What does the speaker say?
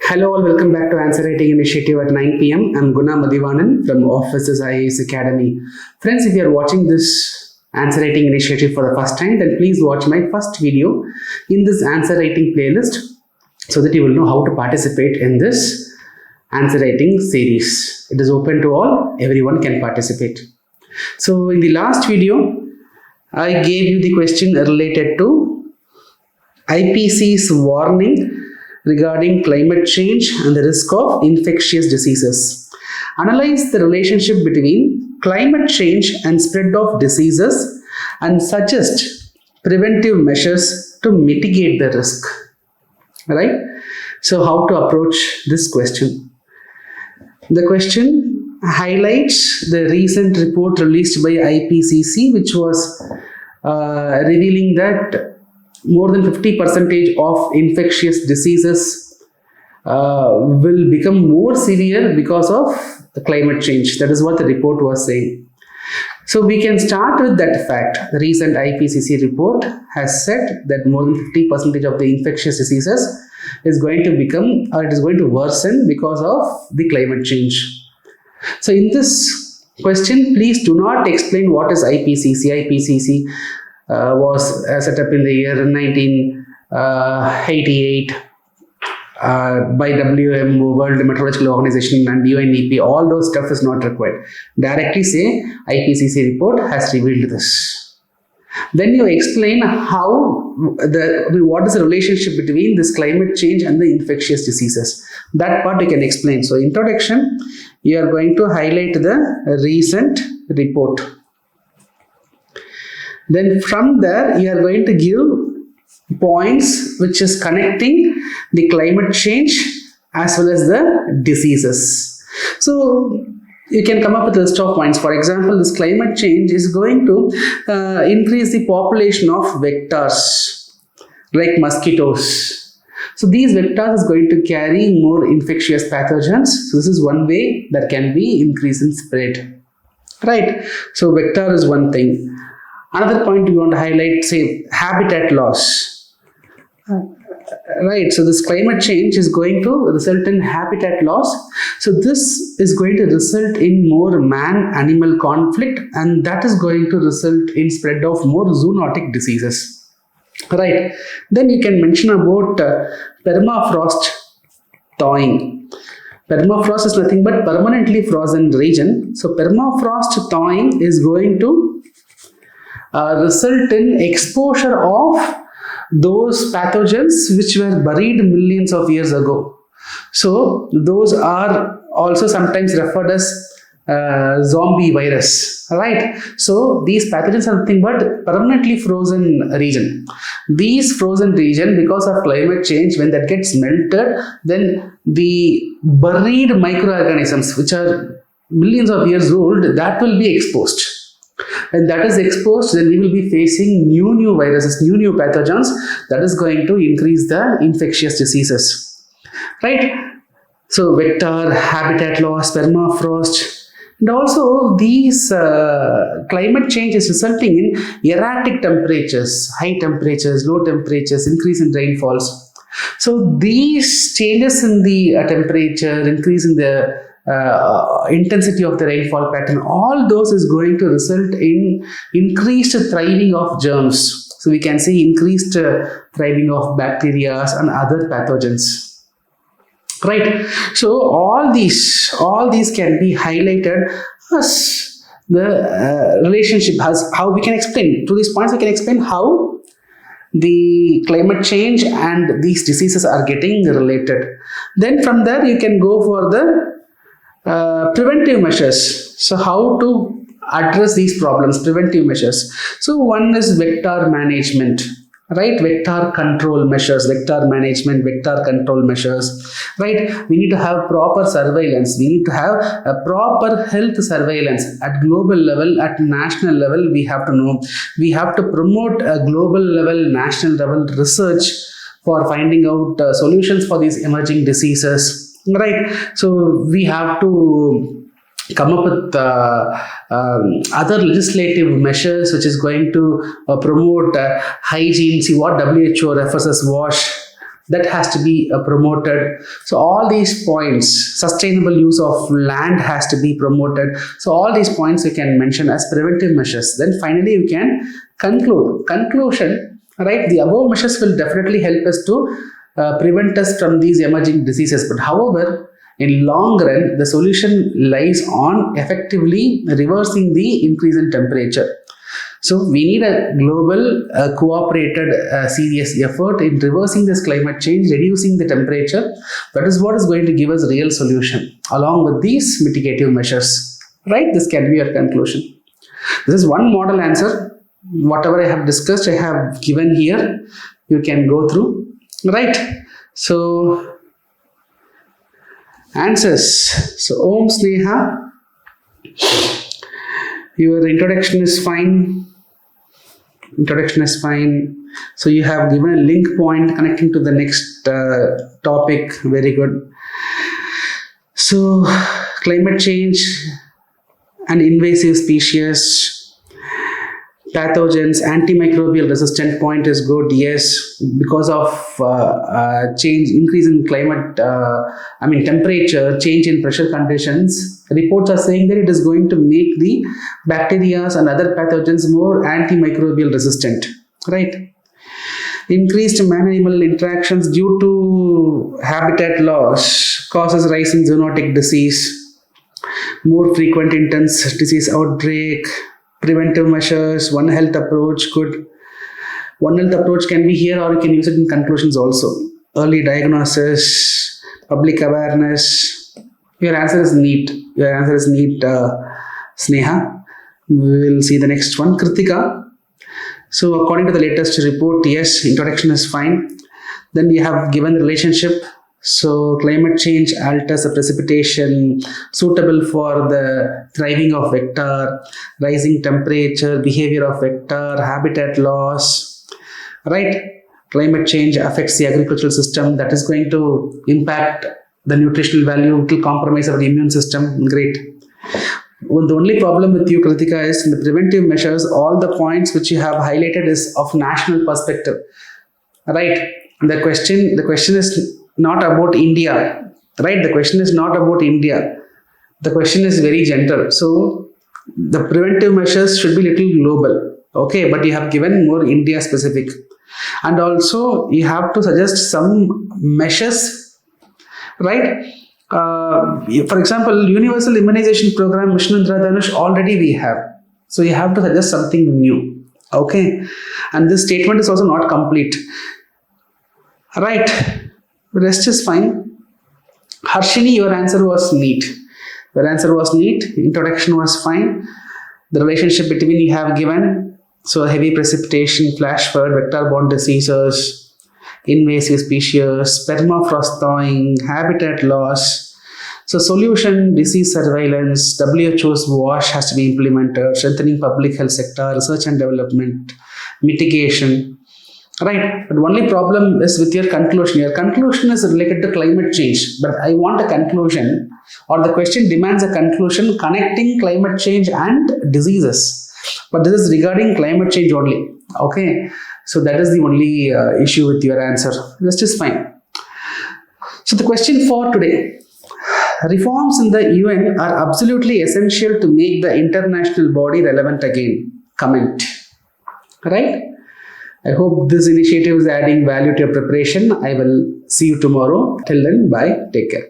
Hello all, welcome back to Answer Writing Initiative at 9 p.m. I'm Guna Mathivanan from Offices IAS Academy. Friends, if you are watching this Answer Writing Initiative for the first time, then please watch my first video in this Answer Writing playlist so that you will know how to participate in this Answer Writing series. It is open to all, everyone can participate. So in the last video, I gave you the question related to IPCC's warning regarding climate change and the risk of infectious diseases. Analyze the relationship between climate change and spread of diseases and suggest preventive measures to mitigate the risk. Right? So how to approach this question? The question highlights the recent report released by IPCC, which was revealing that more than 50% of infectious diseases will become more severe because of the climate change. That is what the report was saying. So we can start with that fact. The recent IPCC report has said that more than 50% of the infectious diseases is going to become, or it is going to worsen because of the climate change. So in this question, please do not explain what is IPCC. IPCC was set up in the year 1988 by WMO, World Meteorological Organization, and UNEP. All those stuff is not required. Directly say IPCC report has revealed this. Then you explain what is the relationship between this climate change and the infectious diseases. That part you can explain. So introduction, you are going to highlight the recent report. Then from there, you are going to give points which is connecting the climate change as well as the diseases. So you can come up with a list of points. For example, this climate change is going to increase the population of vectors like mosquitoes. So these vectors is going to carry more infectious pathogens. So this is one way that can be increase in spread. Right? So vector is one thing. Another point we want to highlight, say, habitat loss. Right, so this climate change is going to result in habitat loss. So this is going to result in more man-animal conflict, and that is going to result in spread of more zoonotic diseases. Right, then you can mention about permafrost thawing. Permafrost is nothing but permanently frozen region. So permafrost thawing is going to result in exposure of those pathogens which were buried millions of years ago. So those are also sometimes referred as zombie virus. Right? So these pathogens are nothing but permanently frozen region. These frozen region, because of climate change, when that gets melted, then the buried microorganisms which are millions of years old, that will be exposed. When that is exposed, then we will be facing new viruses, new pathogens that is going to increase the infectious diseases. Right? So vector, habitat loss, permafrost, and also these climate change is resulting in erratic temperatures, high temperatures, low temperatures, increase in rainfalls. So these changes in the temperature, increase in the intensity of the rainfall pattern, all those is going to result in increased thriving of germs. So we can see increased thriving of bacteria and other pathogens. Right? So all these can be highlighted as the relationship, as how we can explain. To these points, we can explain how the climate change and these diseases are getting related. Then from there, you can go for the preventive measures. So how to address these problems, preventive measures. So one is vector management, right? Vector control measures, vector management, vector control measures, right? We need to have proper surveillance. We need to have a proper health surveillance at global level, at national level. We have to know, we have to promote a global level, national level research for finding out solutions for these emerging diseases. Right, so we have to come up with other legislative measures which is going to promote hygiene. See what WHO refers as WASH, that has to be promoted. So all these points, sustainable use of land has to be promoted. So all these points you can mention as preventive measures. Then finally you can conclusion, right? The above measures will definitely help us to prevent us from these emerging diseases. But however, in long run, the solution lies on effectively reversing the increase in temperature. So we need a global cooperated serious effort in reversing this climate change, reducing the temperature. That is what is going to give us real solution along with these mitigative measures. Right? This can be your conclusion. This is one model answer. Whatever I have discussed, I have given here. You can go through. Right? So answers. So Om Sneha, your introduction is fine. Introduction is fine. So you have given a link point connecting to the next topic. Very good. So climate change and invasive species, pathogens, antimicrobial resistant point is good. Yes, because of change, increase in climate, temperature, change in pressure conditions, reports are saying that it is going to make the bacteria and other pathogens more antimicrobial resistant, right? Increased man-animal interactions due to habitat loss causes rise in zoonotic disease, more frequent intense disease outbreak, preventive measures, One Health approach, good. One Health approach can be here or you can use it in conclusions also. Early diagnosis, public awareness. Your answer is neat. Your answer is neat, Sneha. We will see the next one. Kritika. So according to the latest report, yes, introduction is fine. Then you have given the relationship. So climate change alters the precipitation suitable for the thriving of vector, rising temperature, behavior of vector, habitat loss, right? Climate change affects the agricultural system, that is going to impact the nutritional value, it will compromise our immune system. Great. Well, the only problem with you, Kritika, is in the preventive measures, all the points which you have highlighted is of national perspective, right? The question is not about India, right? The question is not about India. The question is very general. So the preventive measures should be little global, okay? But you have given more India specific, and also you have to suggest some measures, right? For example, universal immunization program, Mission Indradhanush, already we have. So you have to suggest something new, okay? And this statement is also not complete, right? The rest is fine. Harshini, your answer was neat. Your answer was neat. Introduction was fine. The relationship between you have given. So heavy precipitation, flash flood, vector-borne diseases, invasive species, permafrost thawing, habitat loss. So solution, disease surveillance, WHO's WASH has to be implemented, strengthening public health sector, research and development, mitigation. Right, but only problem is with your conclusion. Your conclusion is related to climate change, but I want a conclusion, or the question demands a conclusion connecting climate change and diseases. But this is regarding climate change only. Okay, so that is the only issue with your answer. Rest is fine. So the question for today: reforms in the UN are absolutely essential to make the international body relevant again. Comment. Right? I hope this initiative is adding value to your preparation. I will see you tomorrow. Till then, bye. Take care.